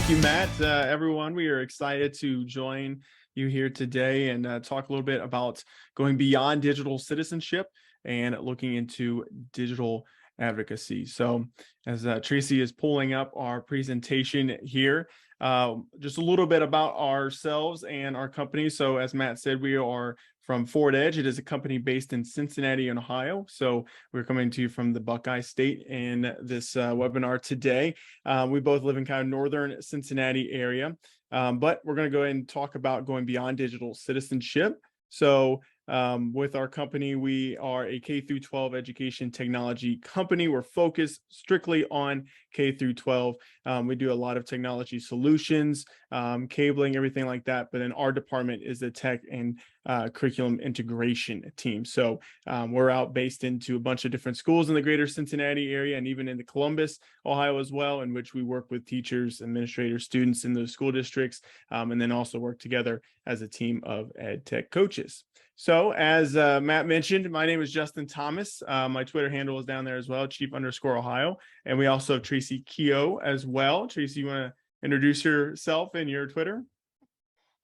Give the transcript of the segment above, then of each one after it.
Thank you, Matt. Everyone, we are excited to join you here today and talk a little bit about going beyond digital citizenship and looking into digital advocacy. So as Tracee is pulling up our presentation here, just a little bit about ourselves and our company. So as Matt said, we are from Forward Edge. It is a company based in Cincinnati, Ohio. So we're coming to you from the Buckeye State in this webinar today. We both live in kind of northern Cincinnati area, but we're going to go ahead and talk about going beyond digital citizenship. So with our company, we are a K through 12 education technology company. We're focused strictly on K through 12. We do a lot of technology solutions, cabling, everything like that. But then our department is the tech and curriculum integration team. So we're out based into a bunch of different schools in the greater Cincinnati area and even in the Columbus, Ohio as well, in which we work with teachers, administrators, students in those school districts, and then also work together as a team of ed tech coaches. So as Matt mentioned, my name is Justin Thomas. My Twitter handle is down there as well, Chief_Ohio. And we also have Tracee Keough as well. Tracee, you want to introduce yourself and your Twitter?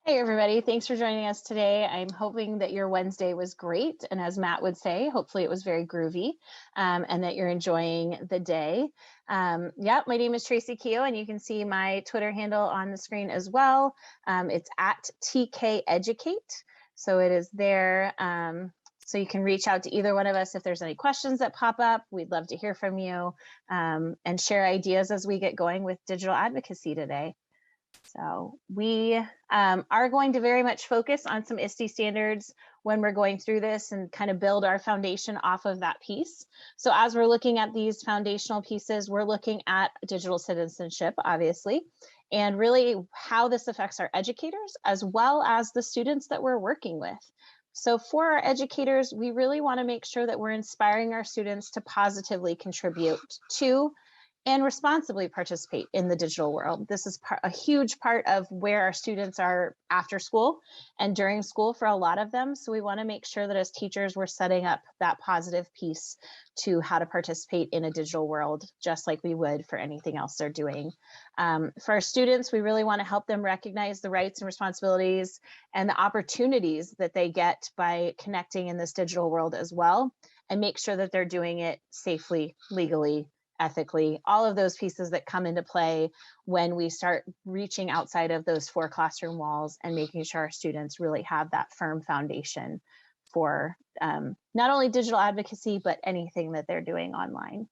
Hey, everybody. Thanks for joining us today. I'm hoping that your Wednesday was great. And as Matt would say, hopefully it was very groovy and that you're enjoying the day. Yeah, my name is Tracee Keough, and you can see my Twitter handle on the screen as well. It's at TK Educate. So it is there. So you can reach out to either one of us if there's any questions that pop up. We'd love to hear from you and share ideas as we get going with digital advocacy today. So we are going to very much focus on some ISTE standards when we're going through this and kind of build our foundation off of that piece. So as we're looking at these foundational pieces, we're looking at digital citizenship, obviously, and really how this affects our educators as well as the students that we're working with. So for our educators, we really want to make sure that we're inspiring our students to positively contribute to and responsibly participate in the digital world. This is a huge part of where our students are after school and during school for a lot of them. So we want to make sure that as teachers, we're setting up that positive piece to how to participate in a digital world, just like we would for anything else they're doing. For our students, we really want to help them recognize the rights and responsibilities and the opportunities that they get by connecting in this digital world as well, and make sure that they're doing it safely, legally, ethically, all of those pieces that come into play when we start reaching outside of those four classroom walls and making sure our students really have that firm foundation for not only digital advocacy, but anything that they're doing online.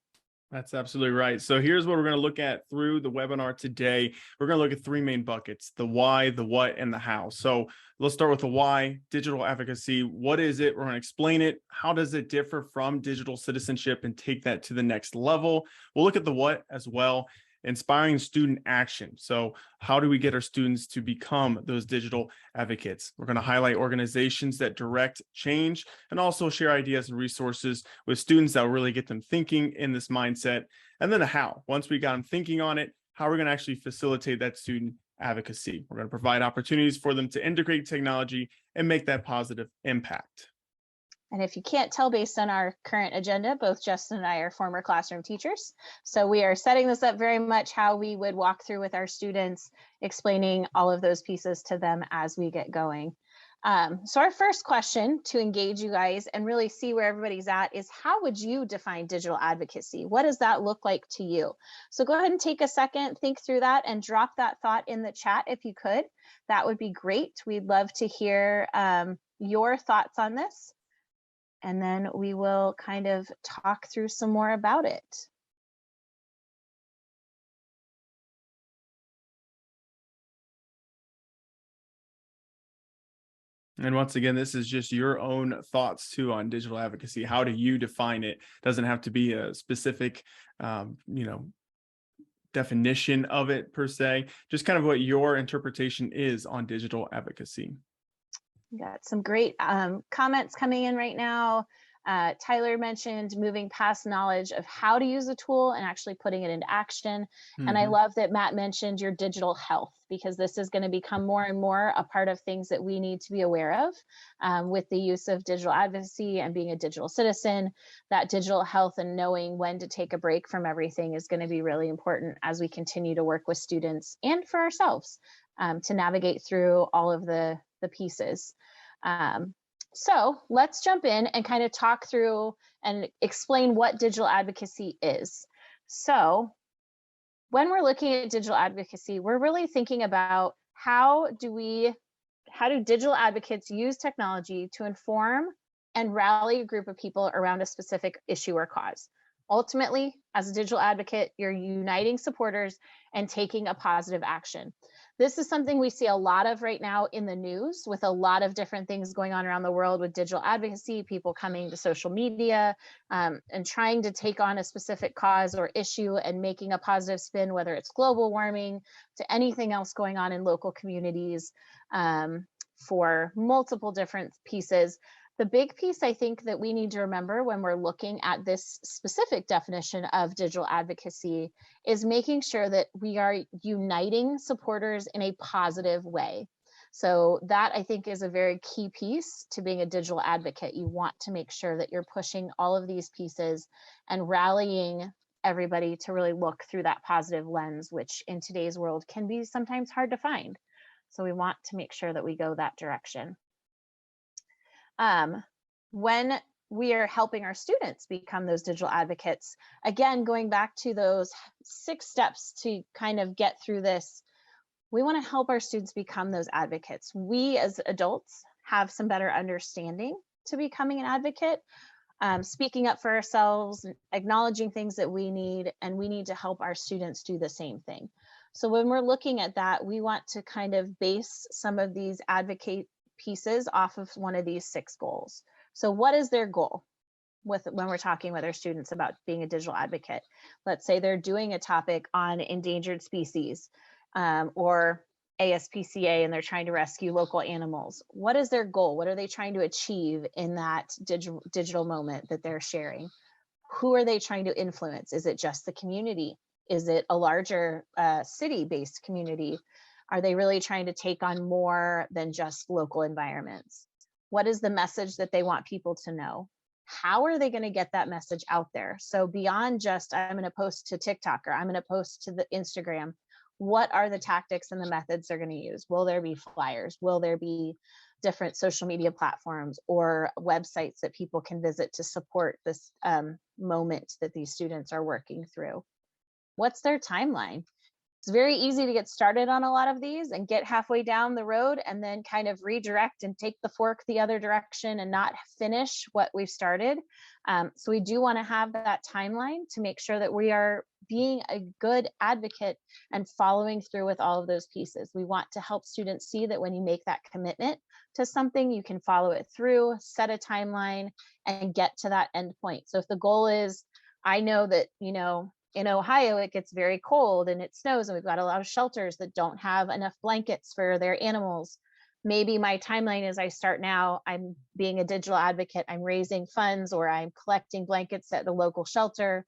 That's absolutely right. So here's what we're going to look at through the webinar today. We're going to look at three main buckets: the why, the what, and the how. So let's start with the why. Digital advocacy. What is it? We're going to explain it. How does it differ from digital citizenship and take that to the next level? We'll look at the what as well. Inspiring student action. So how do we get our students to become those digital advocates? We're going to highlight organizations that direct change and also share ideas and resources with students that will really get them thinking in this mindset. And then the how. Once we got them thinking on it, how we're going to actually facilitate that student advocacy. We're going to provide opportunities for them to integrate technology and make that positive impact. And if you can't tell based on our current agenda, both Justin and I are former classroom teachers. So we are setting this up very much how we would walk through with our students, explaining all of those pieces to them as we get going. So our first question to engage you guys and really see where everybody's at is, how would you define digital advocacy? What does that look like to you? So go ahead and take a second, think through that, and drop that thought in the chat if you could. That would be great. We'd love to hear your thoughts on this. And then we will kind of talk through some more about it. And once again, this is just your own thoughts too on digital advocacy. How do you define it? Doesn't have to be a specific, definition of it per se, just kind of what your interpretation is on digital advocacy. Got some great comments coming in right now. Tyler mentioned moving past knowledge of how to use a tool and actually putting it into action. And I Mhm. love that Matt mentioned your digital health, because this is going to become more and more a part of things that we need to be aware of with the use of digital advocacy and being a digital citizen. That digital health and knowing when to take a break from everything is going to be really important as we continue to work with students and for ourselves to navigate through all of the pieces. So let's jump in and kind of talk through and explain what digital advocacy is. So when we're looking at digital advocacy, we're really thinking about how do digital advocates use technology to inform and rally a group of people around a specific issue or cause. Ultimately, as a digital advocate, you're uniting supporters and taking a positive action. This is something we see a lot of right now in the news, with a lot of different things going on around the world with digital advocacy, people coming to social media and trying to take on a specific cause or issue and making a positive spin, whether it's global warming to anything else going on in local communities for multiple different pieces. The big piece I think that we need to remember when we're looking at this specific definition of digital advocacy is making sure that we are uniting supporters in a positive way. So that I think is a very key piece to being a digital advocate. You want to make sure that you're pushing all of these pieces and rallying everybody to really look through that positive lens, which in today's world can be sometimes hard to find. So we want to make sure that we go that direction. When we are helping our students become those digital advocates, again, going back to those 6 steps to kind of get through this, we want to help our students become those advocates. We as adults have some better understanding to becoming an advocate, speaking up for ourselves, acknowledging things that we need, and we need to help our students do the same thing. So when we're looking at that, we want to kind of base some of these advocate pieces off of one of these 6 goals. So what is their goal when we're talking with our students about being a digital advocate? Let's say they're doing a topic on endangered species or ASPCA, and they're trying to rescue local animals. What is their goal? What are they trying to achieve in that digital moment that they're sharing? Who are they trying to influence? Is it just the community? Is it a larger city-based community? Are they really trying to take on more than just local environments? What is the message that they want people to know? How are they going to get that message out there? So beyond just, I'm going to post to TikTok or I'm going to post to the Instagram, what are the tactics and the methods they're going to use? Will there be flyers? Will there be different social media platforms or websites that people can visit to support this moment that these students are working through? What's their timeline? It's very easy to get started on a lot of these and get halfway down the road and then kind of redirect and take the fork the other direction and not finish what we've started. So we do want to have that timeline to make sure that we are being a good advocate and following through with all of those pieces. We want to help students see that when you make that commitment to something, you can follow it through, set a timeline, and get to that end point. So if the goal is, I know that, in Ohio, it gets very cold and it snows, and we've got a lot of shelters that don't have enough blankets for their animals. Maybe my timeline is I start now, I'm being a digital advocate, I'm raising funds or I'm collecting blankets at the local shelter,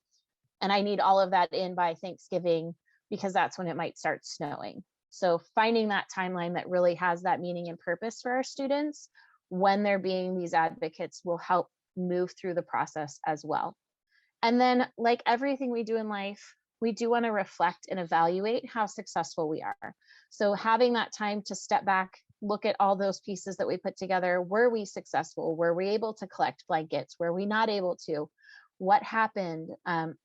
and I need all of that in by Thanksgiving because that's when it might start snowing. So finding that timeline that really has that meaning and purpose for our students when they're being these advocates will help move through the process as well. And then, like everything we do in life, we do want to reflect and evaluate how successful we are. So having that time to step back, look at all those pieces that we put together. Were we successful? Were we able to collect blankets? Were we not able to? What happened?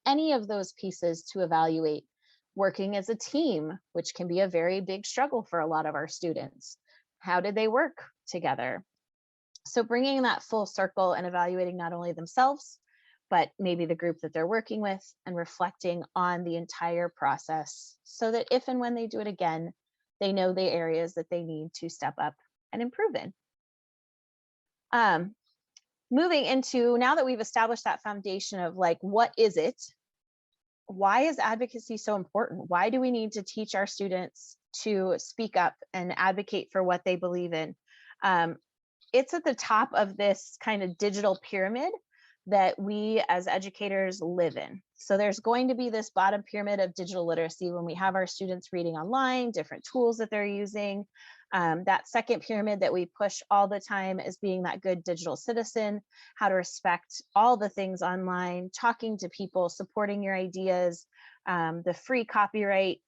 Any of those pieces to evaluate. Working as a team, which can be a very big struggle for a lot of our students. How did they work together? So bringing that full circle and evaluating not only themselves, but maybe the group that they're working with, and reflecting on the entire process so that if and when they do it again, they know the areas that they need to step up and improve in. Moving into, now that we've established that foundation of like, what is it? Why is advocacy so important? Why do we need to teach our students to speak up and advocate for what they believe in? It's at the top of this kind of digital pyramid that we as educators live in. So there's going to be this bottom pyramid of digital literacy when we have our students reading online, different tools that they're using. That second pyramid that we push all the time is being that good digital citizen, how to respect all the things online, talking to people, supporting your ideas, the free copyright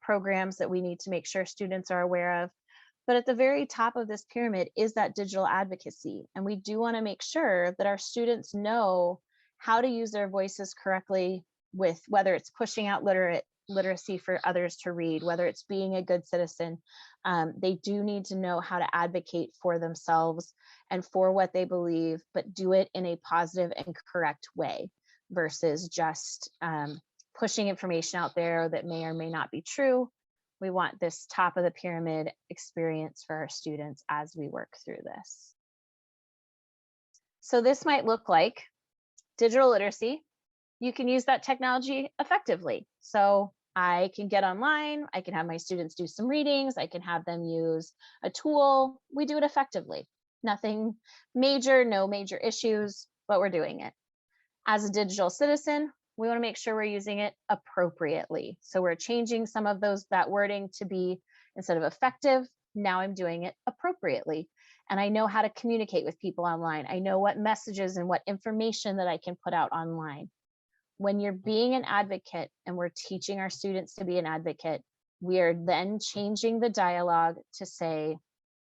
programs that we need to make sure students are aware of. But at the very top of this pyramid is that digital advocacy. And we do want to make sure that our students know how to use their voices correctly, with whether it's pushing out literacy for others to read, whether it's being a good citizen. They do need to know how to advocate for themselves and for what they believe, but do it in a positive and correct way versus just pushing information out there that may or may not be true. We want this top of the pyramid experience for our students as we work through this. So this might look like digital literacy. You can use that technology effectively. So I can get online, I can have my students do some readings, I can have them use a tool. We do it effectively. Nothing major, no major issues, but we're doing it. As a digital citizen, we want to make sure we're using it appropriately. So we're changing some of that wording to be, instead of effective, now I'm doing it appropriately. And I know how to communicate with people online. I know what messages and what information that I can put out online. When you're being an advocate and we're teaching our students to be an advocate, we are then changing the dialogue to say,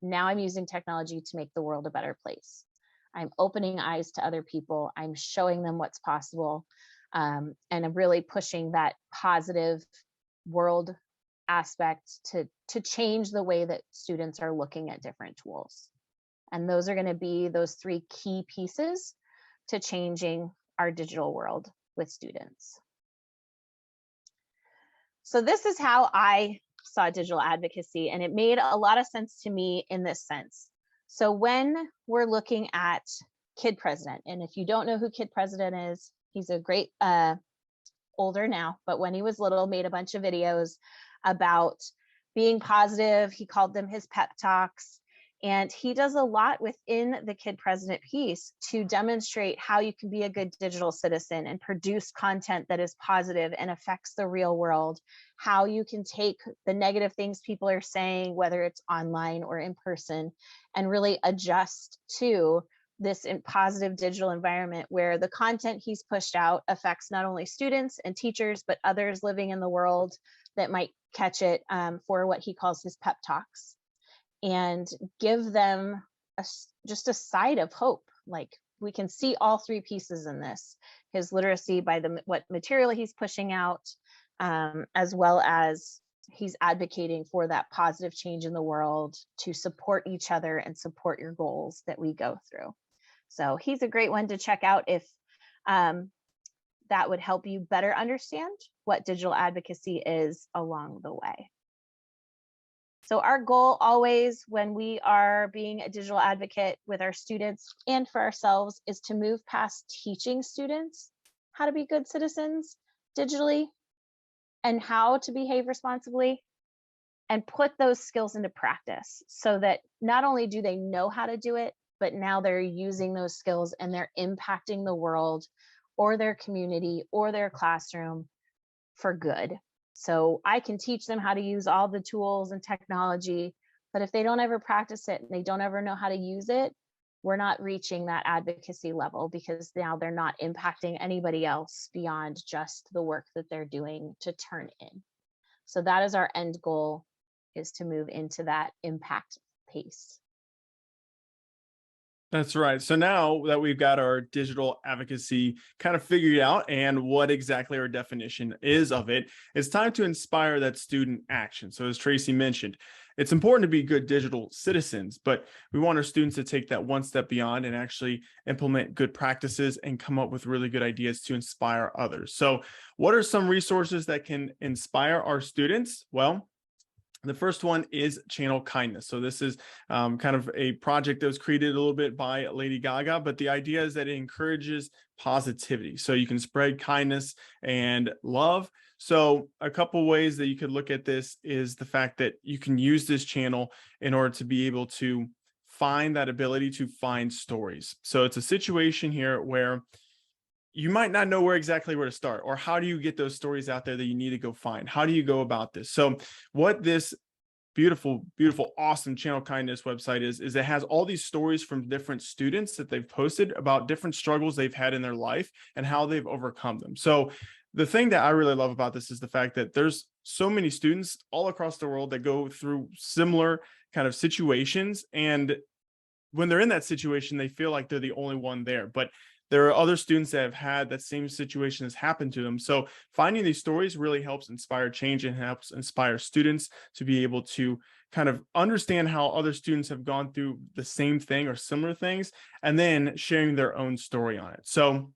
now I'm using technology to make the world a better place. I'm opening eyes to other people. I'm showing them what's possible. And I'm really pushing that positive world aspect to change the way that students are looking at different tools. And those are going to be those three key pieces to changing our digital world with students. So this is how I saw digital advocacy, and it made a lot of sense to me in this sense. So when we're looking at Kid President, and if you don't know who Kid President is, he's a great, older now, but when he was little, made a bunch of videos about being positive. He called them his pep talks. And he does a lot within the Kid President piece to demonstrate how you can be a good digital citizen and produce content that is positive and affects the real world, how you can take the negative things people are saying, whether it's online or in person, and really adjust to this positive digital environment where the content he's pushed out affects not only students and teachers, but others living in the world that might catch it for what he calls his pep talks, and give them just a side of hope. Like, we can see all three pieces in this: his literacy by what material he's pushing out, as well as he's advocating for that positive change in the world to support each other and support your goals that we go through. So he's a great one to check out if that would help you better understand what digital advocacy is along the way. So our goal always when we are being a digital advocate with our students and for ourselves is to move past teaching students how to be good citizens digitally and how to behave responsibly, and put those skills into practice so that not only do they know how to do it, but now they're using those skills and they're impacting the world or their community or their classroom for good. So I can teach them how to use all the tools and technology, but if they don't ever practice it and they don't ever know how to use it, we're not reaching that advocacy level, because now they're not impacting anybody else beyond just the work that they're doing to turn in. So that is our end goal, is to move into that impact pace. That's right. So now that we've got our digital advocacy kind of figured out and what exactly our definition is of it, it's time to inspire that student action. So as Tracee mentioned, it's important to be good digital citizens, but we want our students to take that one step beyond and actually implement good practices and come up with really good ideas to inspire others. So what are some resources that can inspire our students? Well, the first one is Channel Kindness. So this is kind of a project that was created a little bit by Lady Gaga, but the idea is that it encourages positivity. So you can spread kindness and love. So a couple ways that you could look at this is the fact that you can use this channel in order to be able to find that ability to find stories. So it's a situation here where you might not know where to start, or how do you get those stories out there that you need to go find? How do you go about this? So what this beautiful, beautiful, awesome Channel Kindness website is it has all these stories from different students that they've posted about different struggles they've had in their life and how they've overcome them. So the thing that I really love about this is the fact that there's so many students all across the world that go through similar kind of situations. And when they're in that situation, they feel like they're the only one there. But there are other students that have had that same situation has happened to them. So finding these stories really helps inspire change and helps inspire students to be able to kind of understand how other students have gone through the same thing or similar things, and then sharing their own story on it. So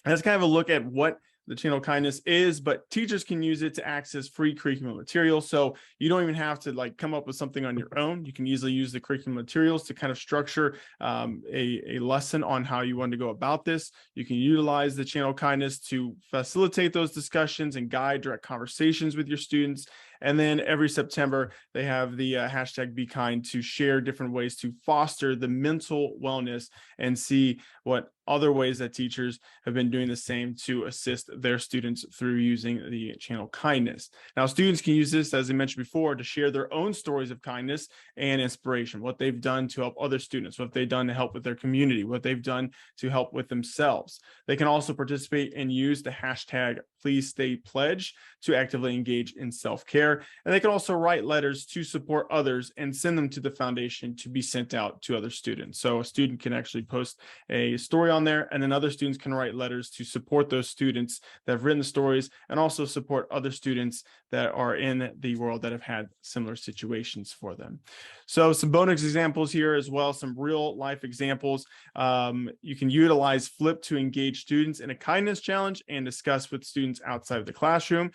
that's kind of a look at what the Channel Kindness is, but teachers can use it to access free curriculum material. So you don't even have to like come up with something on your own. You can easily use the curriculum materials to kind of structure a lesson on how you want to go about this. You can utilize the Channel Kindness to facilitate those discussions and guide direct conversations with your students. And then every September, they have the hashtag Be Kind to share different ways to foster the mental wellness and see what other ways that teachers have been doing the same to assist their students through using the Channel Kindness. Now, students can use this, as I mentioned before, to share their own stories of kindness and inspiration, what they've done to help other students, what they've done to help with their community, what they've done to help with themselves. They can also participate and use the hashtag Please Stay Pledge to actively engage in self-care. And they can also write letters to support others and send them to the foundation to be sent out to other students. So a student can actually post a story on there, and then other students can write letters to support those students that have written the stories, and also support other students that are in the world that have had similar situations for them. So some bonus examples here as well, some real life examples. You can utilize Flip to engage students in a kindness challenge and discuss with students outside of the classroom.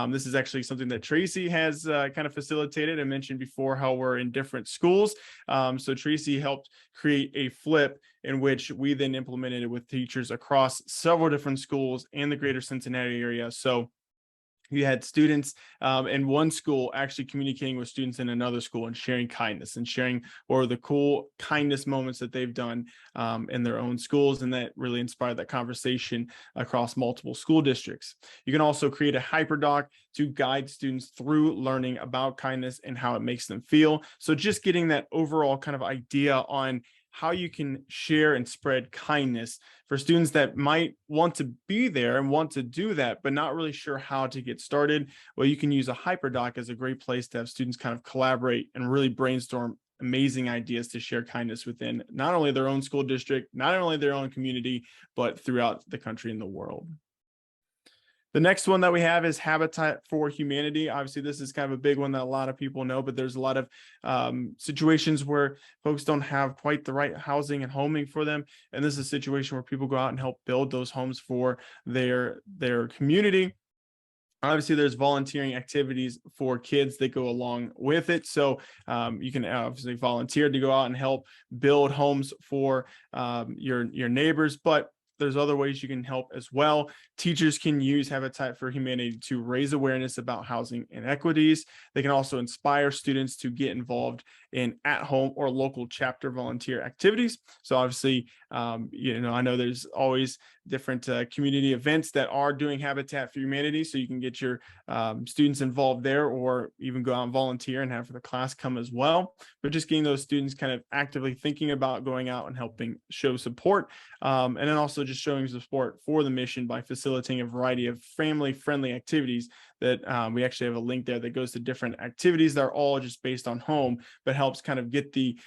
This is actually something that Tracee has kind of facilitated. I mentioned before how we're in different schools. So Tracee helped create a Flip in which we then implemented it with teachers across several different schools in the greater Cincinnati area. So you had students in one school actually communicating with students in another school and sharing kindness and sharing or the cool kindness moments that they've done in their own schools. And that really inspired that conversation across multiple school districts. You can also create a hyperdoc to guide students through learning about kindness and how it makes them feel. So just getting that overall kind of idea on how you can share and spread kindness for students that might want to be there and want to do that, but not really sure how to get started. Well, you can use a hyperdoc as a great place to have students kind of collaborate and really brainstorm amazing ideas to share kindness within not only their own school district, not only their own community, but throughout the country and the world. The next one that we have is Habitat for Humanity. Obviously, this is kind of a big one that a lot of people know, but there's a lot of situations where folks don't have quite the right housing and homing for them. And this is a situation where people go out and help build those homes for their community. Obviously, there's volunteering activities for kids that go along with it. So you can obviously volunteer to go out and help build homes for your neighbors, but there's other ways you can help as well. Teachers can use Habitat for Humanity to raise awareness about housing inequities. They can also inspire students to get involved in at-home or local chapter volunteer activities. So obviously, I know there's always different community events that are doing Habitat for Humanity. So you can get your students involved there, or even go out and volunteer and have the class come as well. But just getting those students kind of actively thinking about going out and helping show support. And then also just showing support for the mission by facilitating a variety of family-friendly activities that we actually have a link there that goes to different activities that are all just based on home, but helps kind of get the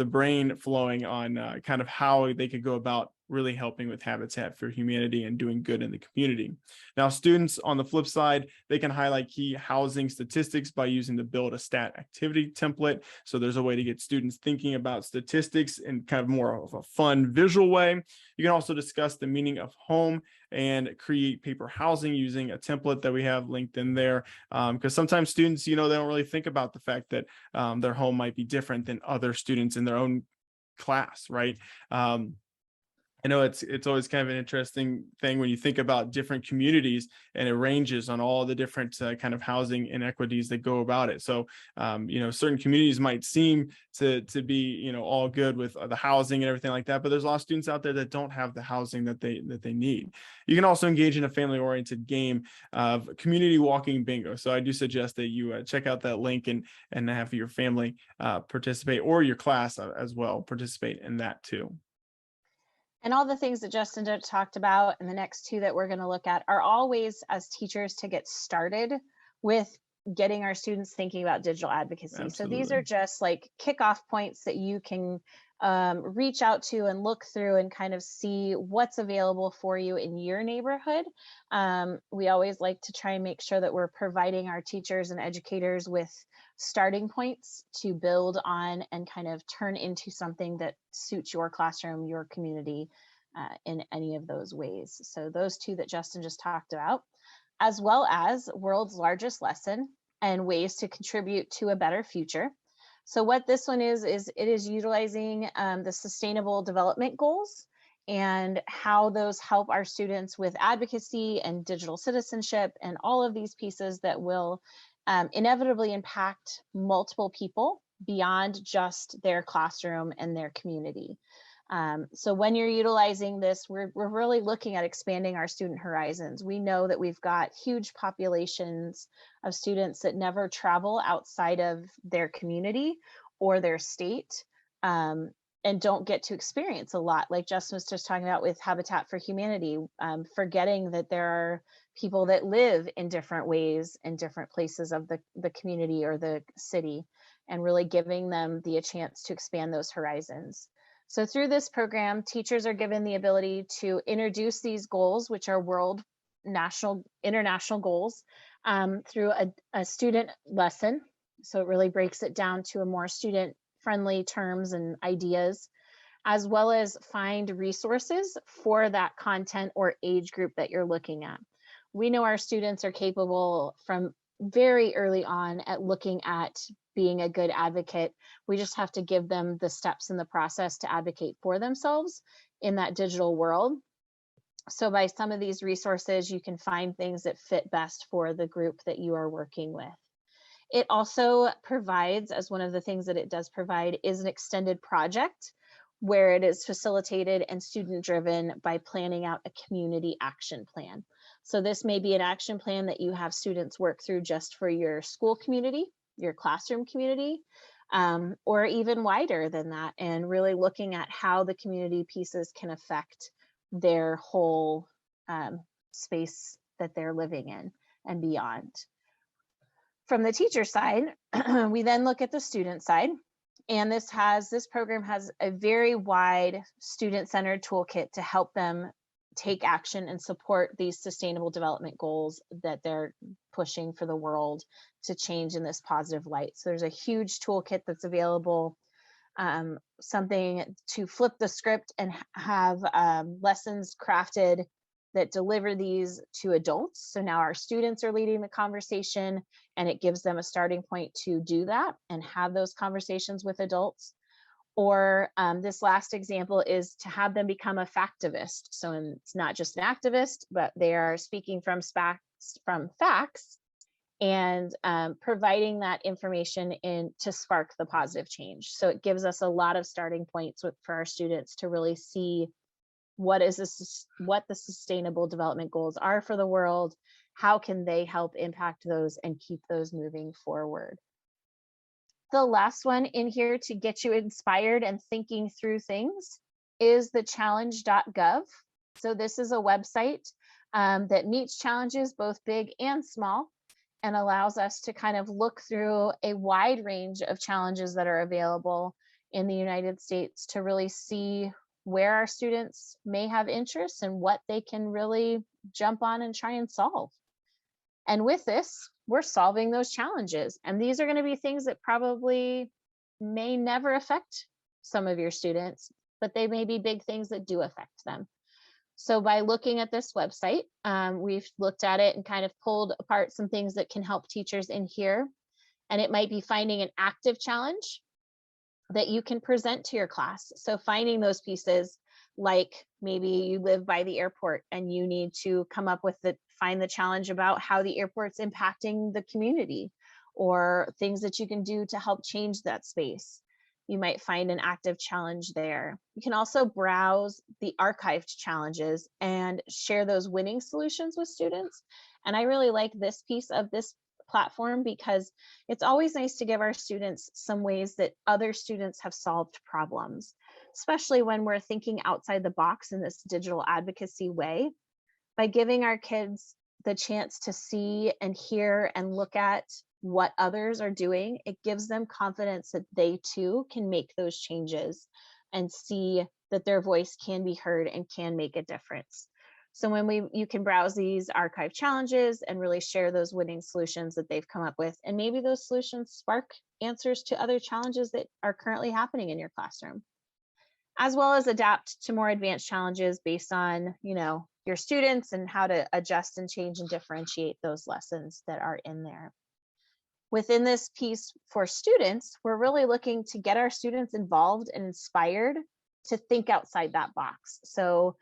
brain flowing on kind of how they could go about really helping with Habitat for Humanity and doing good in the community. Now, students on the flip side, they can highlight key housing statistics by using the Build a Stat activity template. So there's a way to get students thinking about statistics in kind of more of a fun visual way. You can also discuss the meaning of home and create paper housing using a template that we have linked in there. Because sometimes students, they don't really think about the fact that their home might be different than other students in their own class, right? I know it's always kind of an interesting thing when you think about different communities, and it ranges on all the different kind of housing inequities that go about it. So, certain communities might seem to be, all good with the housing and everything like that, but there's a lot of students out there that don't have the housing that they need. You can also engage in a family-oriented game of community walking bingo. So I do suggest that you check out that link and have your family participate, or your class as well participate in that too. And all the things that Justin talked about and the next two that we're going to look at are all ways as teachers to get started with getting our students thinking about digital advocacy. So these Absolutely. are just like kickoff points that you can reach out to and look through and kind of see what's available for you in your neighborhood. We always like to try and make sure that we're providing our teachers and educators with starting points to build on and kind of turn into something that suits your classroom, your community, in any of those ways. So those two that Justin just talked about, as well as world's largest lesson and ways to contribute to a better future. So what this one is it is utilizing the Sustainable Development Goals and how those help our students with advocacy and digital citizenship and all of these pieces that will inevitably impact multiple people beyond just their classroom and their community. So when you're utilizing this, we're really looking at expanding our student horizons. We know that we've got huge populations of students that never travel outside of their community or their state, and don't get to experience a lot, like Justin was just talking about with Habitat for Humanity, forgetting that there are people that live in different ways in different places of the community or the city, and really giving them the chance to expand those horizons. So through this program, teachers are given the ability to introduce these goals, which are world, national, international goals, through a student lesson. So it really breaks it down to a more student-friendly terms and ideas, as well as find resources for that content or age group that you're looking at. We know our students are capable from very early on at looking at being a good advocate. We just have to give them the steps in the process to advocate for themselves in that digital world. So by some of these resources, you can find things that fit best for the group that you are working with. It also provides, as one of the things that it does provide, is an extended project where it is facilitated and student driven by planning out a community action plan. So this may be an action plan that you have students work through just for your school community, your classroom community, or even wider than that, and really looking at how the community pieces can affect their whole space that they're living in and beyond. From the teacher side, we then look at the student side, and this program has a very wide student-centered toolkit to help them take action and support these sustainable development goals that they're pushing for the world to change in this positive light. So there's a huge toolkit that's available, something to flip the script and have lessons crafted that deliver these to adults. So now our students are leading the conversation, and it gives them a starting point to do that and have those conversations with adults. Or this last example is to have them become a factivist. So it's not just an activist, but they are speaking from facts and providing that information to spark the positive change. So it gives us a lot of starting points for our students to really see what the sustainable development goals are for the world, how can they help impact those and keep those moving forward. The last one in here to get you inspired and thinking through things is the challenge.gov. So this is a website that meets challenges both big and small, and allows us to kind of look through a wide range of challenges that are available in the United States to really see where our students may have interests and what they can really jump on and try and solve. And with this, we're solving those challenges. And these are going to be things that probably may never affect some of your students, but they may be big things that do affect them. So by looking at this website, we've looked at it and kind of pulled apart some things that can help teachers in here. And it might be finding an active challenge that you can present to your class. So finding those pieces like maybe you live by the airport and you need to come up with find the challenge about how the airport's impacting the community, or things that you can do to help change that space. You might find an active challenge there. You can also browse the archived challenges and share those winning solutions with students. And I really like this piece of this platform because it's always nice to give our students some ways that other students have solved problems, especially when we're thinking outside the box in this digital advocacy way. By giving our kids the chance to see and hear and look at what others are doing, it gives them confidence that they too can make those changes and see that their voice can be heard and can make a difference. So when you can browse these archive challenges and really share those winning solutions that they've come up with, and maybe those solutions spark answers to other challenges that are currently happening in your classroom, as well as adapt to more advanced challenges based on, your students and how to adjust and change and differentiate those lessons that are in there. Within this piece for students, we're really looking to get our students involved and inspired to think outside that box. So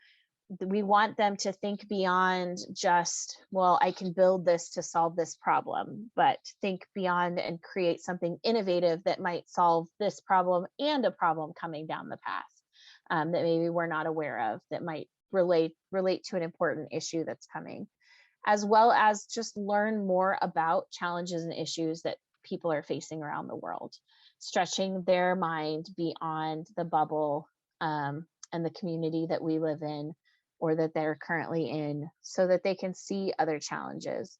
we want them to think beyond just, well, I can build this to solve this problem, but think beyond and create something innovative that might solve this problem and a problem coming down the path that maybe we're not aware of, that might relate to an important issue that's coming, as well as just learn more about challenges and issues that people are facing around the world, stretching their mind beyond the bubble and the community that we live in or that they're currently in, so that they can see other challenges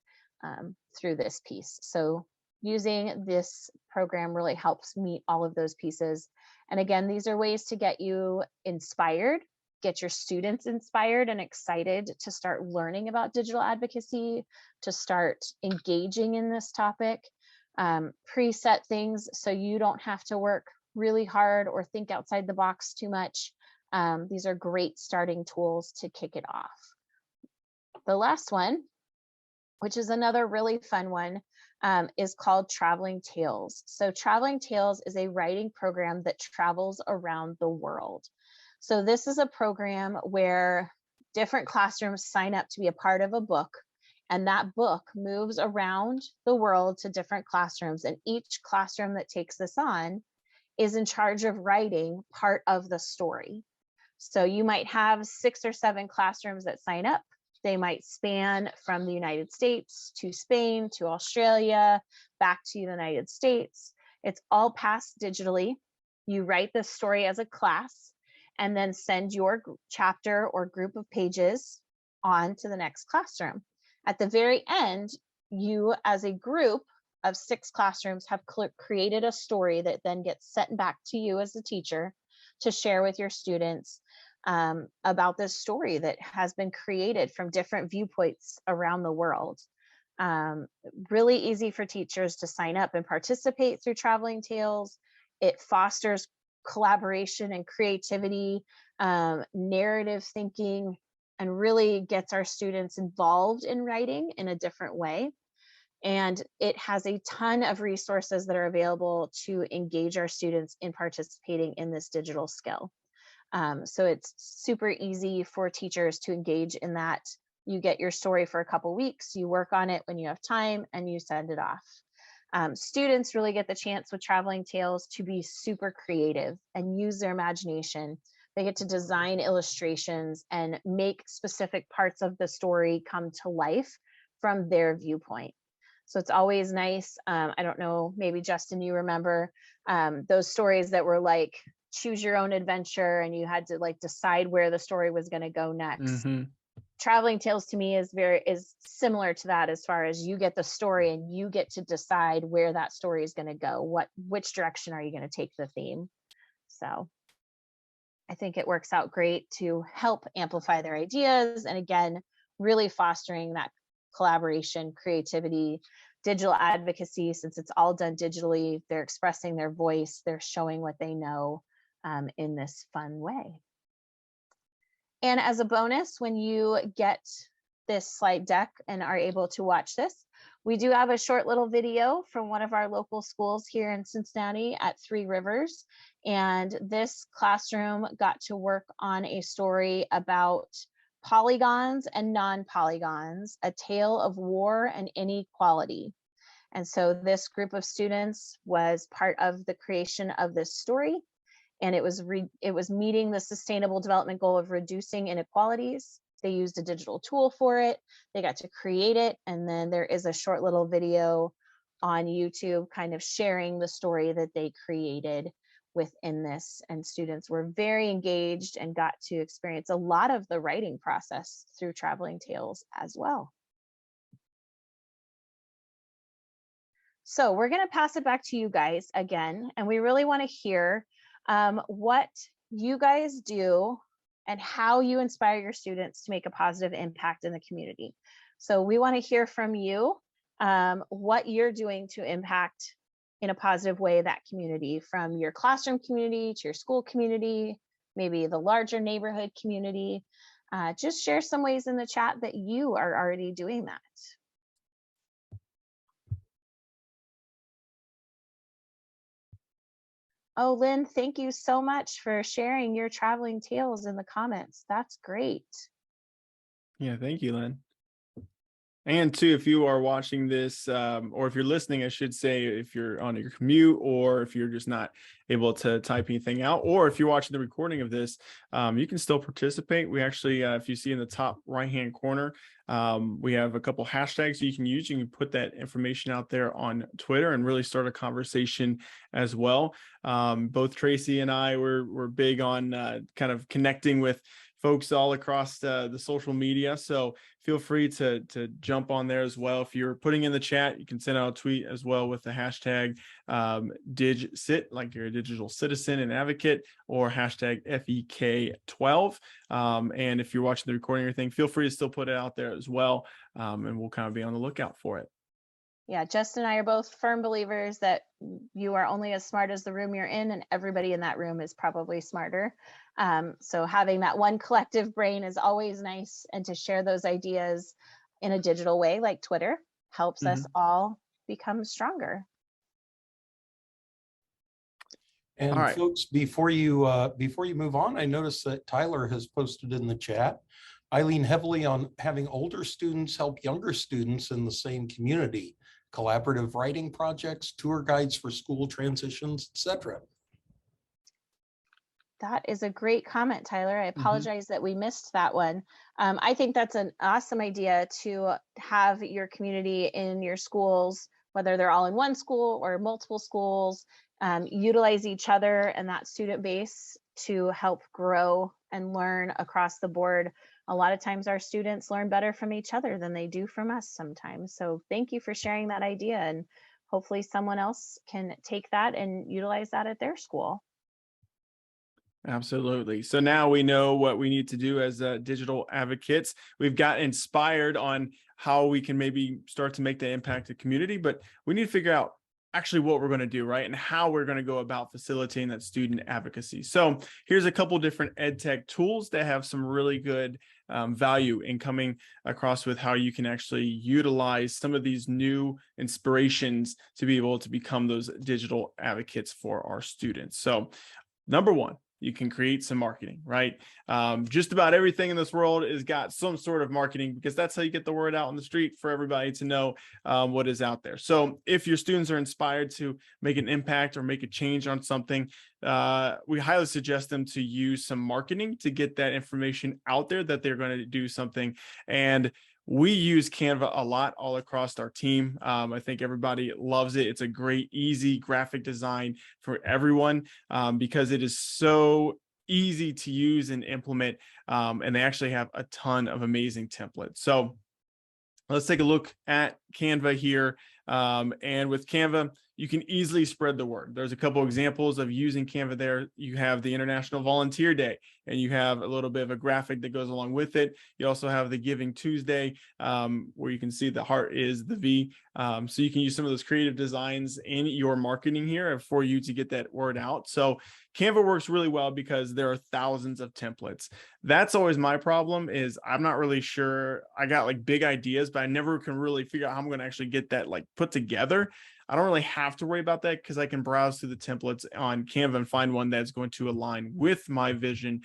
through this piece. So using this program really helps meet all of those pieces. And again, these are ways to get you inspired, get your students inspired and excited to start learning about digital advocacy, to start engaging in this topic, preset things so you don't have to work really hard or think outside the box too much. These are great starting tools to kick it off. The last one, which is another really fun one, is called Traveling Tales. So Traveling Tales is a writing program that travels around the world. So this is a program where different classrooms sign up to be a part of a book, and that book moves around the world to different classrooms, and each classroom that takes this on is in charge of writing part of the story. So you might have 6 or 7 classrooms that sign up. They might span from the United States to Spain to Australia, back to the United States. It's all passed digitally. You write the story as a class and then send your chapter or group of pages on to the next classroom. At the very end, you as a group of 6 classrooms have created a story that then gets sent back to you as a teacher to share with your students about this story that has been created from different viewpoints around the world. Really easy for teachers to sign up and participate through Traveling Tales. It fosters collaboration and creativity, narrative thinking, and really gets our students involved in writing in a different way. And it has a ton of resources that are available to engage our students in participating in this digital skill. So it's super easy for teachers to engage in that. You get your story for a couple weeks, you work on it when you have time, and you send it off. Students really get the chance with Traveling Tales to be super creative and use their imagination. They get to design illustrations and make specific parts of the story come to life from their viewpoint. So it's always nice. I don't know, maybe Justin, you remember those stories that were like choose your own adventure and you had to like decide where the story was going to go next. Mm-hmm. Traveling Tales to me is similar to that, as far as you get the story and you get to decide where that story is going to go. Which direction are you going to take the theme? So I think it works out great to help amplify their ideas. And again, really fostering that collaboration, creativity, digital advocacy. Since it's all done digitally, they're expressing their voice, they're showing what they know in this fun way. And as a bonus, when you get this slide deck and are able to watch this, We do have a short little video from one of our local schools here in Cincinnati at Three Rivers. And this classroom got to work on a story about polygons and non-polygons, a tale of war and inequality. And so this group of students was part of the creation of this story, and it was meeting the sustainable development goal of reducing inequalities. They used a digital tool for it. They got to create it, and then there is a short little video on YouTube kind of sharing the story that they created within this, and students were very engaged and got to experience a lot of the writing process through Traveling Tales as well. So we're going to pass it back to you guys again, and we really want to hear what you guys do and how you inspire your students to make a positive impact in the community. So we want to hear from you what you're doing to impact in a positive way that community, from your classroom community to your school community, maybe the larger neighborhood community. Just share some ways in the chat that you are already doing that. Oh, Lynn, thank you so much for sharing your traveling tales in the comments. That's great. Yeah, thank you, Lynn. And too, if you are watching this, or if you're listening, I should say, if you're on your commute, or if you're just not able to type anything out, or if you're watching the recording of this, you can still participate. We actually, if you see in the top right-hand corner, we have a couple hashtags you can use. You can put that information out there on Twitter and really start a conversation as well. Both Tracee and I were big on kind of connecting with folks all across the social media. So feel free to jump on there as well. If you're putting in the chat, you can send out a tweet as well with the hashtag DigCit, like you're a digital citizen and advocate, or hashtag FEK12. And if you're watching the recording or anything, feel free to still put it out there as well. And we'll kind of be on the lookout for it. Yeah, Justin and I are both firm believers that you are only as smart as the room you're in, and everybody in that room is probably smarter. So having that one collective brain is always nice, and to share those ideas in a digital way like Twitter helps us all become stronger. And right, folks, before you move on, I noticed that Tyler has posted in the chat, I lean heavily on having older students help younger students in the same community, collaborative writing projects, tour guides for school transitions, etc. That is a great comment, Tyler. I apologize that we missed that one. I think that's an awesome idea to have your community in your schools, whether they're all in one school or multiple schools, utilize each other and that student base to help grow and learn across the board. A lot of times our students learn better from each other than they do from us sometimes. So thank you for sharing that idea, and hopefully someone else can take that and utilize that at their school. Absolutely. So now we know what we need to do as digital advocates. We've got inspired on how we can maybe start to make the impact of community, but we need to figure out actually what we're going to do, right? And how we're going to go about facilitating that student advocacy. So here's a couple different ed tech tools that have some really good value in coming across with how you can actually utilize some of these new inspirations to be able to become those digital advocates for our students. So number one, you can create some marketing, right? Just about everything in this world has got some sort of marketing, because that's how you get the word out on the street for everybody to know what is out there. So if your students are inspired to make an impact or make a change on something, we highly suggest them to use some marketing to get that information out there that they're going to do something. And we use Canva a lot all across our team. I think everybody loves it. It's a great, easy graphic design for everyone because it is so easy to use and implement. And they actually have a ton of amazing templates. So let's take a look at Canva here. And with Canva, you can easily spread the word. There's a couple examples of using Canva there. You have the International Volunteer Day, and you have a little bit of a graphic that goes along with it. You also have the Giving Tuesday, where you can see the heart is the V. So you can use some of those creative designs in your marketing here for you to get that word out. So Canva works really well because there are thousands of templates. That's always my problem, is I'm not really sure. I got like big ideas, but I never can really figure out how I'm going to actually get that like put together. I don't really have to worry about that because I can browse through the templates on Canva and find one that's going to align with my vision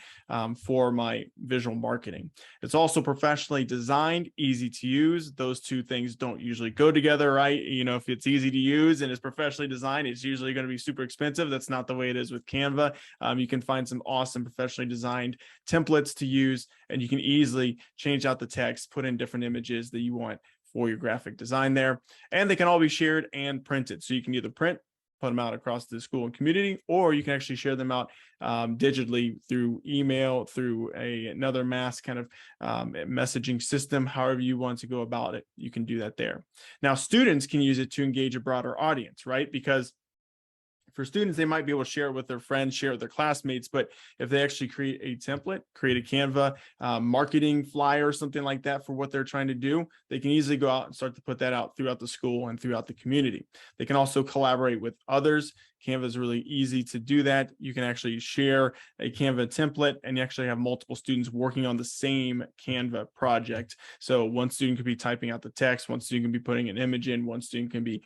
for my visual marketing. It's also professionally designed, easy to use. Those two things don't usually go together, right? You know, if it's easy to use and it's professionally designed, it's usually going to be super expensive. That's not the way it is with Canva. You can find some awesome professionally designed templates to use, and you can easily change out the text, put in different images that you want for your graphic design there. And they can all be shared and printed. So you can either print, put them out across the school and community, or you can actually share them out digitally through email, through another mass kind of messaging system. However you want to go about it, you can do that there. Now, students can use it to engage a broader audience, right? Because for students, they might be able to share it with their friends, share it with their classmates, but if they actually create a template, create a Canva marketing flyer or something like that for what they're trying to do, they can easily go out and start to put that out throughout the school and throughout the community. They can also collaborate with others. Canva is really easy to do that. You can actually share a Canva template and you actually have multiple students working on the same Canva project. So one student could be typing out the text, one student can be putting an image in, one student can be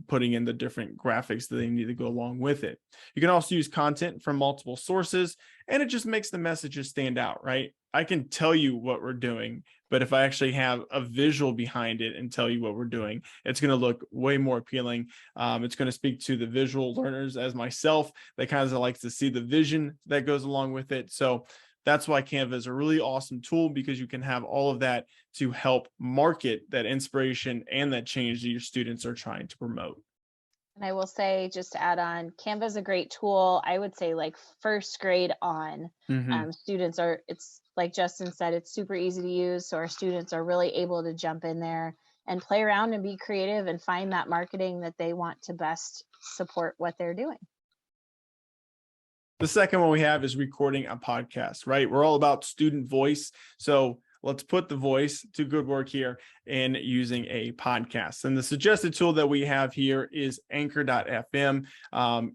putting in the different graphics that they need to go along with it. You can also use content from multiple sources, and it just makes the messages stand out, right? I can tell you what we're doing, but if I actually have a visual behind it and tell you what we're doing, it's going to look way more appealing. It's going to speak to the visual learners as myself that kind of likes to see the vision that goes along with it. So that's why Canva is a really awesome tool, because you can have all of that to help market that inspiration and that change that your students are trying to promote. And I will say, just to add on, Canva is a great tool. I would say like first grade on. Students are, it's like Justin said, it's super easy to use. So our students are really able to jump in there and play around and be creative and find that marketing that they want to best support what they're doing. The second one we have is recording a podcast, right? We're all about student voice. So let's put the voice to good work here in using a podcast. And the suggested tool that we have here is anchor.fm.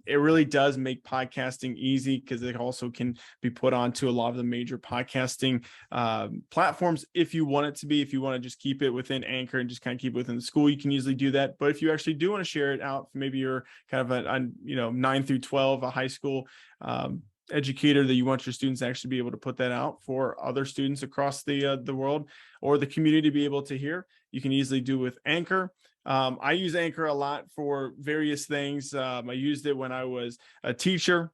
It really does make podcasting easy because it also can be put onto a lot of the major podcasting platforms if you want it to be. If you want to just keep it within Anchor and just kind of keep it within the school, you can easily do that. But if you actually do want to share it out, maybe you're kind of a 9 through 12, a high school educator that you want your students to actually be able to put that out for other students across the world or the community to be able to hear, you can easily do with Anchor. I use Anchor a lot for various things. I used it when I was a teacher,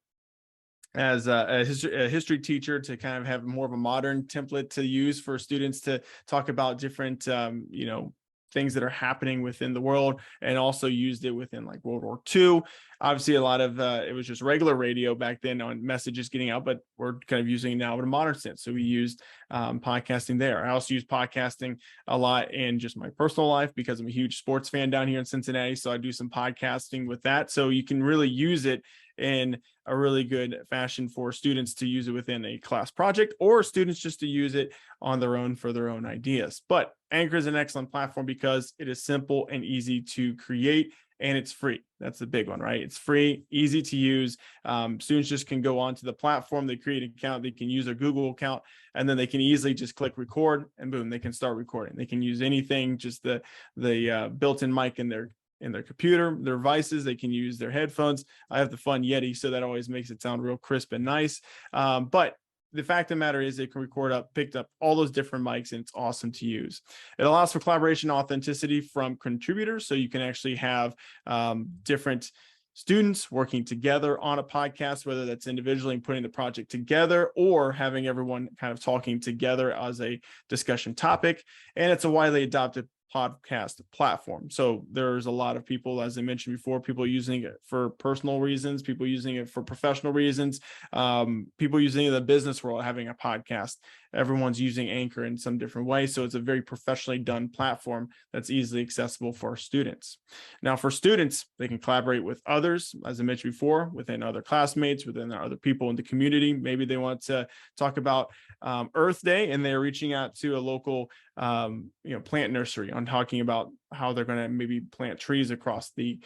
as a history teacher, to kind of have more of a modern template to use for students to talk about different things that are happening within the world, and also used it within like World War II. Obviously, a lot of it was just regular radio back then on messages getting out, but we're kind of using it now in a modern sense. So we used podcasting there. I also use podcasting a lot in just my personal life because I'm a huge sports fan down here in Cincinnati. So I do some podcasting with that. So you can really use it in a really good fashion for students to use it within a class project, or students just to use it on their own for their own ideas. But Anchor is an excellent platform because it is simple and easy to create, and it's free. That's the big one, right? It's free, easy to use. Students just can go onto the platform, they create an account, they can use their Google account, and then they can easily just click record, and boom, they can start recording. They can use anything, just the built-in mic in their computer, their devices. They can use their headphones. I have the fun Yeti, so that always makes it sound real crisp and nice. But the fact of the matter is it can picked up all those different mics, and it's awesome to use. It allows for collaboration and authenticity from contributors. So you can actually have different students working together on a podcast, whether that's individually and putting the project together, or having everyone kind of talking together as a discussion topic. And it's a widely adopted podcast platform. So there's a lot of people, as I mentioned before, people using it for personal reasons, people using it for professional reasons, people using it in the business world, having a podcast. everyone's using Anchor in some different way. So it's a very professionally done platform that's easily accessible for students. Now, for students, they can collaborate with others, as I mentioned before, within other classmates, within other people in the community. Maybe they want to talk about Earth Day and they're reaching out to a local plant nursery on talking about how they're going to maybe plant trees across the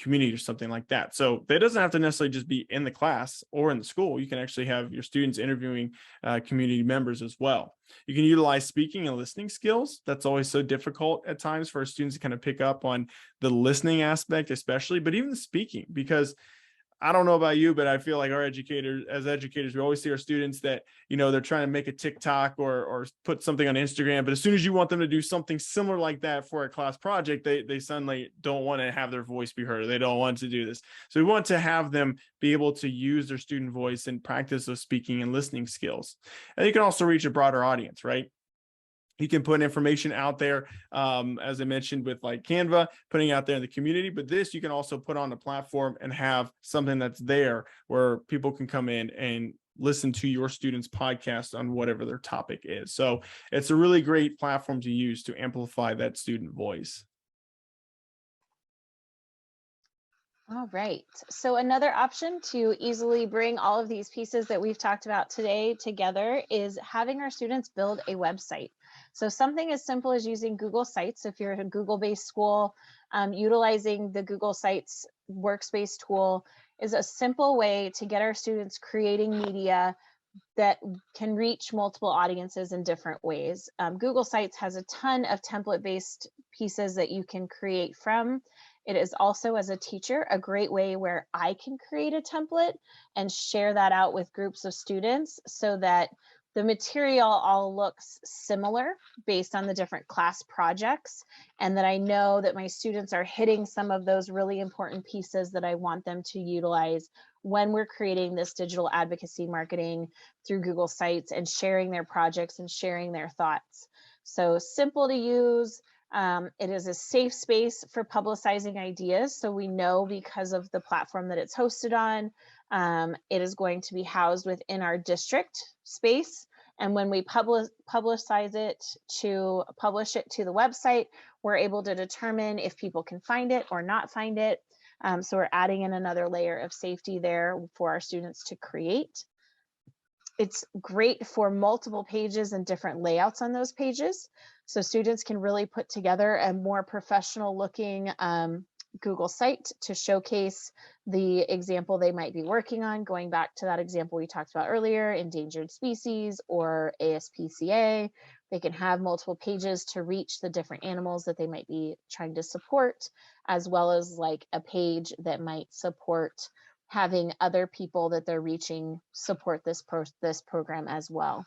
community or something like that. So that doesn't have to necessarily just be in the class or in the school. You can actually have your students interviewing community members as well. You can utilize speaking and listening skills. That's always so difficult at times for our students to kind of pick up on the listening aspect, especially, but even the speaking, because I don't know about you, but I feel like as educators, we always see our students that, they're trying to make a TikTok or put something on Instagram. But as soon as you want them to do something similar like that for a class project, they suddenly don't want to have their voice be heard. They don't want to do this. So we want to have them be able to use their student voice and practice those speaking and listening skills. And you can also reach a broader audience, right? You can put information out there, as I mentioned, with like Canva, putting out there in the community, but this you can also put on a platform and have something that's there where people can come in and listen to your students' podcast on whatever their topic is. So it's a really great platform to use to amplify that student voice. All right. So another option to easily bring all of these pieces that we've talked about today together is having our students build a website. So something as simple as using Google Sites. If you're a Google-based school, utilizing the Google Sites workspace tool is a simple way to get our students creating media that can reach multiple audiences in different ways. Google Sites has a ton of template-based pieces that you can create from. It is also, as a teacher, a great way where I can create a template and share that out with groups of students so that the material all looks similar based on the different class projects, and that I know that my students are hitting some of those really important pieces that I want them to utilize when we're creating this digital advocacy marketing through Google Sites and sharing their projects and sharing their thoughts. So simple to use. It is a safe space for publicizing ideas. So we know because of the platform that it's hosted on, it is going to be housed within our district space. And when we publish it to the website, we're able to determine if people can find it or not find it. So we're adding in another layer of safety there for our students to create. It's great for multiple pages and different layouts on those pages. So students can really put together a more professional looking Google site to showcase the example they might be working on, going back to that example we talked about earlier, endangered species or ASPCA. They can have multiple pages to reach the different animals that they might be trying to support, as well as like a page that might support having other people that they're reaching support this program as well.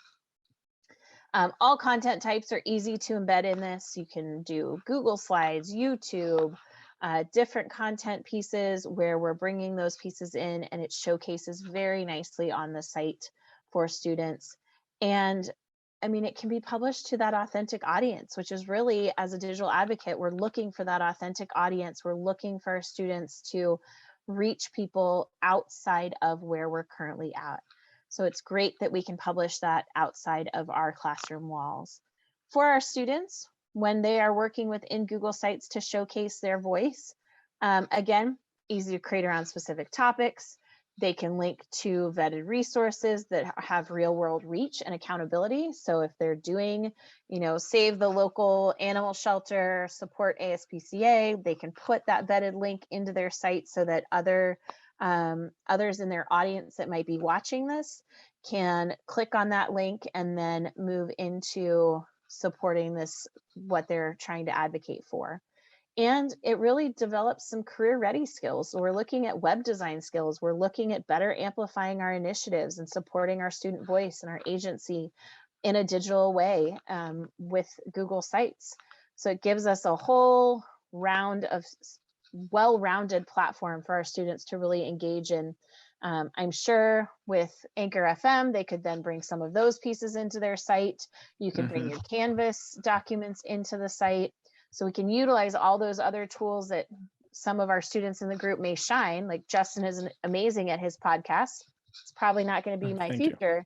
All content types are easy to embed in this. You can do Google Slides, YouTube, different content pieces where we're bringing those pieces in, and it showcases very nicely on the site for students. And I mean, it can be published to that authentic audience, which is really, as a digital advocate, we're looking for that authentic audience. We're looking for our students to reach people outside of where we're currently at. So it's great that we can publish that outside of our classroom walls. For our students, when they are working within Google Sites to showcase their voice, again, easy to create around specific topics. They can link to vetted resources that have real world reach and accountability. So if they're doing, save the local animal shelter, support ASPCA, they can put that vetted link into their site so that others in their audience that might be watching this can click on that link and then move into supporting this, what they're trying to advocate for. And it really develops some career ready skills. So we're looking at web design skills. We're looking at better amplifying our initiatives and supporting our student voice and our agency in a digital way with Google Sites. So it gives us a whole round of well-rounded platform for our students to really engage in. I'm sure with Anchor FM, they could then bring some of those pieces into their site. You could bring your Canvas documents into the site. So we can utilize all those other tools that some of our students in the group may shine. Like Justin is amazing at his podcast. It's probably not going to be my future,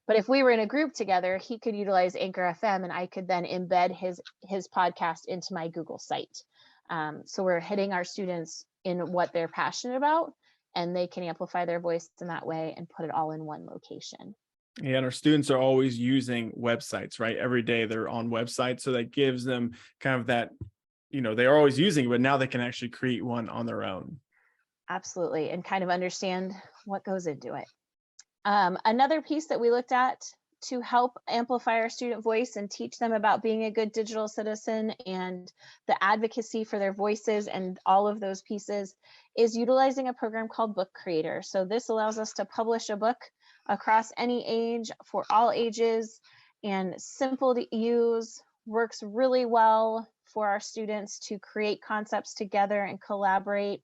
But if we were in a group together, he could utilize Anchor FM and I could then embed his podcast into my Google site. So we're hitting our students in what they're passionate about, and they can amplify their voice in that way and put it all in one location. Yeah, and our students are always using websites, right? Every day they're on websites. So that gives them kind of that, they're always using it, but now they can actually create one on their own. Absolutely. And kind of understand what goes into it. Another piece that we looked at to help amplify our student voice and teach them about being a good digital citizen and the advocacy for their voices and all of those pieces is utilizing a program called Book Creator. So this allows us to publish a book across any age for all ages and simple to use, works really well for our students to create concepts together and collaborate,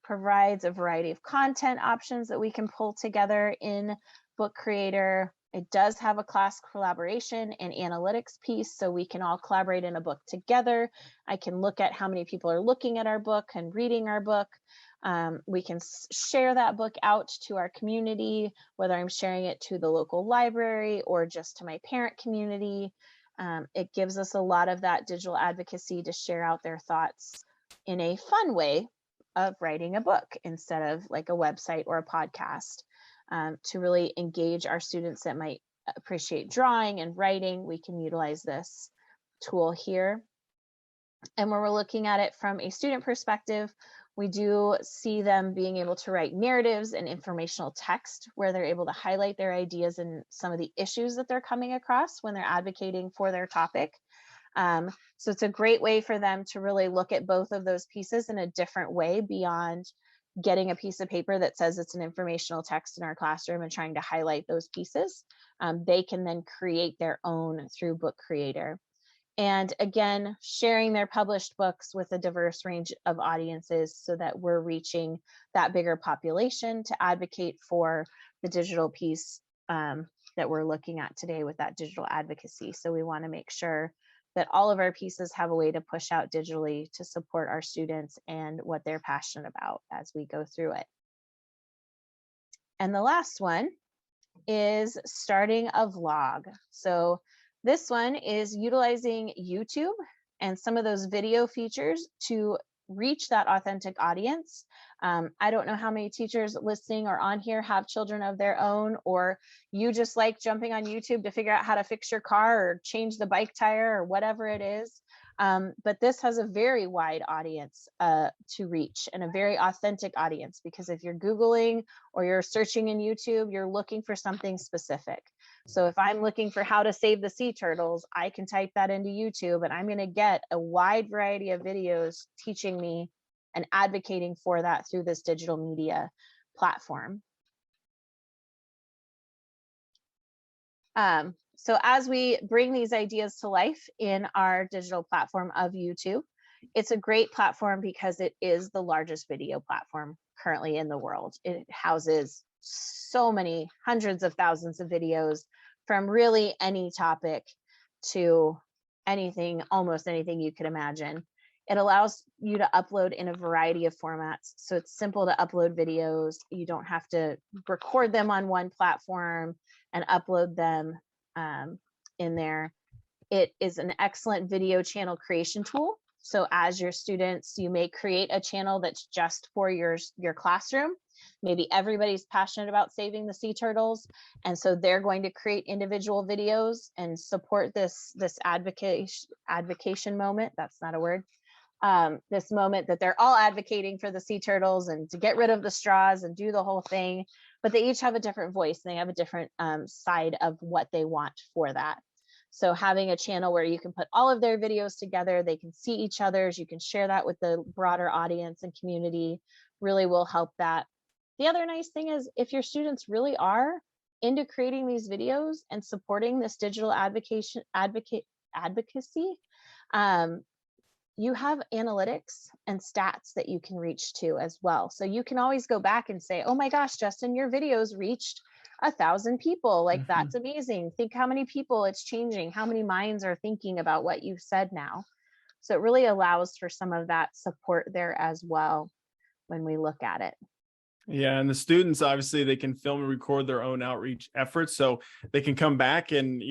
provides a variety of content options that we can pull together in Book Creator. It does have a class collaboration and analytics piece, so we can all collaborate in a book together. I can look at how many people are looking at our book and reading our book. We can share that book out to our community, whether I'm sharing it to the local library or just to my parent community. It gives us a lot of that digital advocacy to share out their thoughts in a fun way of writing a book instead of like a website or a podcast. To really engage our students that might appreciate drawing and writing, we can utilize this tool here. And when we're looking at it from a student perspective, we do see them being able to write narratives and informational text where they're able to highlight their ideas and some of the issues that they're coming across when they're advocating for their topic. So it's a great way for them to really look at both of those pieces in a different way beyond getting a piece of paper that says it's an informational text in our classroom and trying to highlight those pieces. They can then create their own through Book Creator. And again, sharing their published books with a diverse range of audiences so that we're reaching that bigger population to advocate for the digital piece that we're looking at today with that digital advocacy. So we want to make sure that all of our pieces have a way to push out digitally to support our students and what they're passionate about as we go through it. And the last one is starting a vlog. So this one is utilizing YouTube and some of those video features to reach that authentic audience. I don't know how many teachers listening or on here have children of their own, or you just like jumping on YouTube to figure out how to fix your car or change the bike tire or whatever it is. But this has a very wide audience to reach and a very authentic audience, because if you're Googling or you're searching in YouTube, you're looking for something specific. So if I'm looking for how to save the sea turtles, I can type that into YouTube and I'm going to get a wide variety of videos teaching me and advocating for that through this digital media platform. So as we bring these ideas to life in our digital platform of YouTube, it's a great platform because it is the largest video platform currently in the world. It houses so many hundreds of thousands of videos from really any topic to anything, almost anything you could imagine. It allows you to upload in a variety of formats. So it's simple to upload videos. You don't have to record them on one platform and upload them in there. It is an excellent video channel creation tool. So as your students, you may create a channel that's just for your classroom. Maybe everybody's passionate about saving the sea turtles, and so they're going to create individual videos and support this advocation moment. That's not a word. This moment that they're all advocating for the sea turtles and to get rid of the straws and do the whole thing, but they each have a different voice and they have a different side of what they want for that. So having a channel where you can put all of their videos together, they can see each other's, you can share that with the broader audience and community, really will help that. The other nice thing is if your students really are into creating these videos and supporting this digital advocacy, you have analytics and stats that you can reach to as well. So you can always go back and say, oh my gosh, Justin, your videos reached 1,000 people. Like, that's amazing. Think how many people it's changing, how many minds are thinking about what you've said now. So it really allows for some of that support there as well when we look at it. Yeah, and the students, obviously, they can film and record their own outreach efforts, so they can come back and,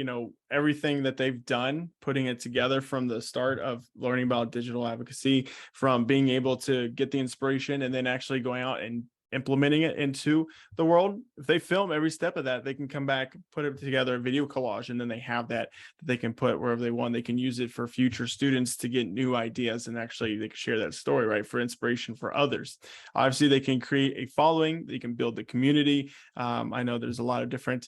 everything that they've done, putting it together from the start of learning about digital advocacy, from being able to get the inspiration and then actually going out and implementing it into the world. If they film every step of that, they can come back, put it together a video collage, and then they have that they can put wherever they want. They can use it for future students to get new ideas, and actually they can share that story, right, for inspiration for others. Obviously, they can create a following. They can build the community. I know there's a lot of different,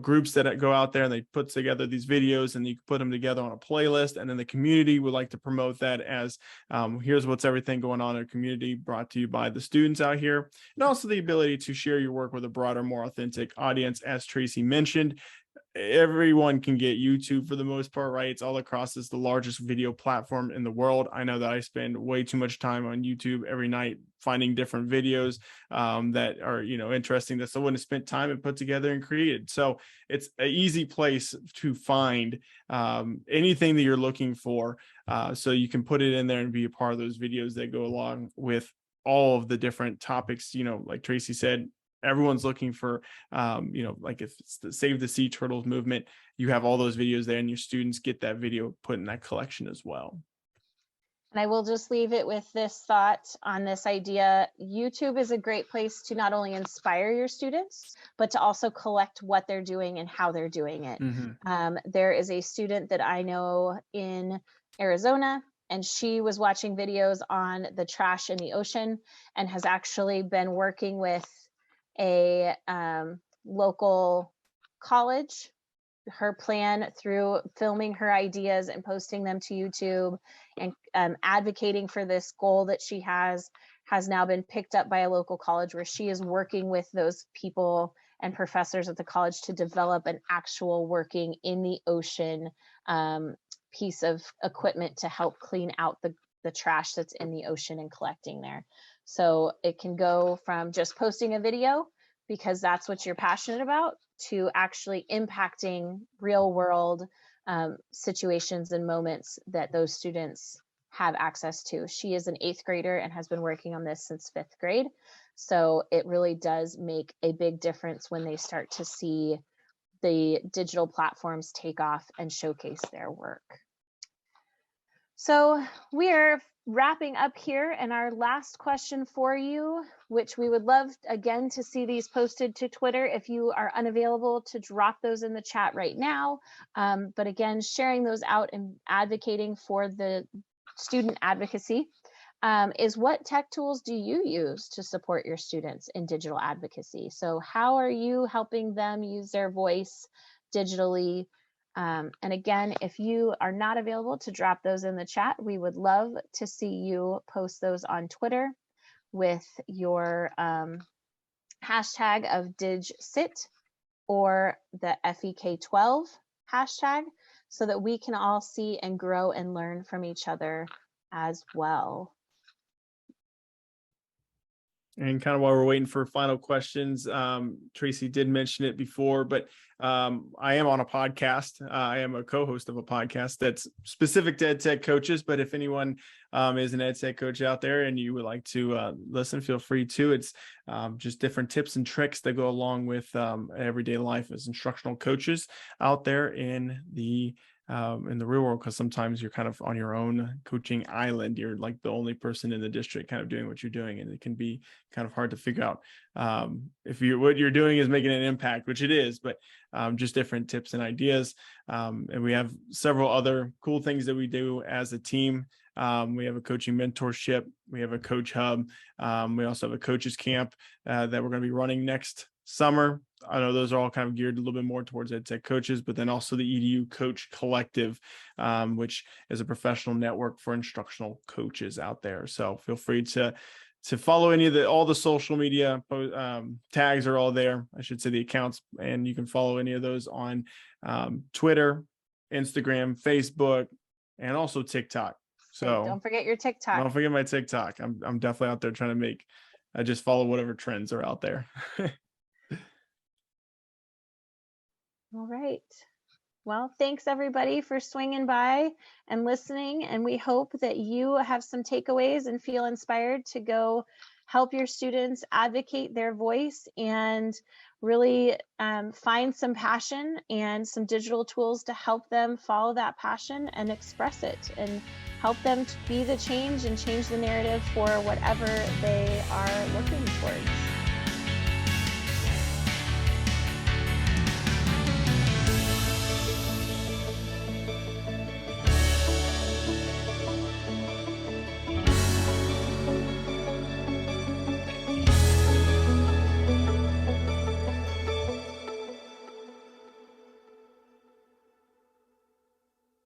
groups that go out there and they put together these videos, and you can put them together on a playlist. And then the community would like to promote that as, here's what's everything going on in our community, brought to you by the students out here. And also the ability to share your work with a broader, more authentic audience. As Tracee mentioned, everyone can get YouTube for the most part, right? It's all across. It's the largest video platform in the world. I know that I spend way too much time on YouTube every night finding different videos that are, interesting, that someone has spent time and put together and created. So it's an easy place to find anything that you're looking for. So you can put it in there and be a part of those videos that go along with all of the different topics. Like Tracee said, everyone's looking for, like if it's the Save the Sea Turtles movement, you have all those videos there, and your students get that video put in that collection as well. And I will just leave it with this thought on this idea. YouTube is a great place to not only inspire your students, but to also collect what they're doing and how they're doing it. There is a student that I know in Arizona, and she was watching videos on the trash in the ocean and has actually been working with a local college. Her plan, through filming her ideas and posting them to YouTube and advocating for this goal that she has now been picked up by a local college, where she is working with those people and professors at the college to develop an actual working in the ocean piece of equipment to help clean out the trash that's in the ocean and collecting there. So it can go from just posting a video because that's what you're passionate about, to actually impacting real world situations and moments that those students have access to. She is an 8th grader and has been working on this since 5th grade. So it really does make a big difference when they start to see the digital platforms take off and showcase their work. So we are wrapping up here, and our last question for you, which we would love again to see these posted to Twitter. If you are unavailable to drop those in the chat right now, but again, sharing those out and advocating for the student advocacy, is what tech tools do you use to support your students in digital advocacy? So how are you helping them use their voice digitally? And again, if you are not available to drop those in the chat, we would love to see you post those on Twitter with your hashtag of DigCit or the FEK12 hashtag, so that we can all see and grow and learn from each other as well. And kind of while we're waiting for final questions, Tracee did mention it before, but I am on a podcast. I am a co-host of a podcast that's specific to ed tech coaches. But if anyone is an ed tech coach out there and you would like to listen, feel free to. It's just different tips and tricks that go along with everyday life as instructional coaches out there in the real world, because sometimes you're kind of on your own coaching island. You're like the only person in the district kind of doing what you're doing, and it can be kind of hard to figure out if what you're doing is making an impact, which it is, but just different tips and ideas. And we have several other cool things that we do as a team. We have a coaching mentorship. We have a coach hub. We also have a coaches camp that we're going to be running next summer. I know those are all kind of geared a little bit more towards ed tech coaches, but then also the EDU Coach Collective, which is a professional network for instructional coaches out there. So feel free to follow any of all the social media tags are all there. I should say the accounts, and you can follow any of those on Twitter, Instagram, Facebook, and also TikTok. So don't forget your TikTok. Don't forget my TikTok. I'm definitely out there trying to make. I just follow whatever trends are out there. All right. Well, thanks everybody for swinging by and listening. And we hope that you have some takeaways and feel inspired to go help your students advocate their voice and really find some passion and some digital tools to help them follow that passion and express it, and help them to be the change and change the narrative for whatever they are looking towards.